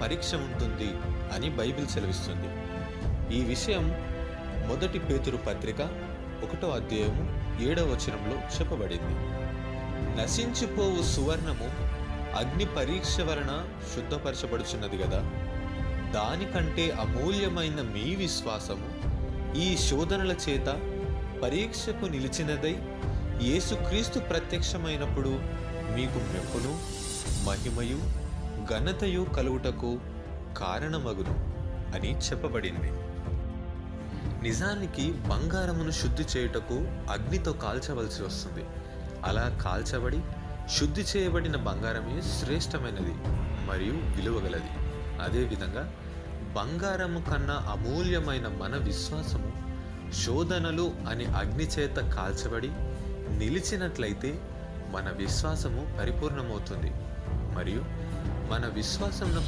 పరీక్ష ఉంటుంది అని బైబిల్ సెలవిస్తుంది. ఈ విషయం 1 పేతురు పత్రిక 1వ అధ్యాయము 7వ వచనంలో చెప్పబడింది. నశించిపోవు సువర్ణము అగ్ని పరీక్ష వలన శుద్ధపరచబడుచున్నది గదా, దానికంటే అమూల్యమైన మీ విశ్వాసము ఈ శోధనల చేత పరీక్షకు నిలిచినదై యేసుక్రీస్తు ప్రత్యక్షమైనప్పుడు మీకు మెప్పును, మహిమయు, ఘనతయు కలుగుటకు కారణమగును అని చెప్పబడింది. నిజానికి బంగారమును శుద్ధి చేయుటకు అగ్నితో కాల్చవలసి వస్తుంది. అలా కాల్చబడి శుద్ధి చేయబడిన బంగారమే శ్రేష్టమైనది మరియు విలువగలది. అదేవిధంగా బంగారము కన్నా అమూల్యమైన మన విశ్వాసము శోధనలు అనే అగ్ని చేత కాల్చబడి నిలిచినట్లయితే మన విశ్వాసము పరిపూర్ణమవుతుంది మరియు మన విశ్వాసమునకు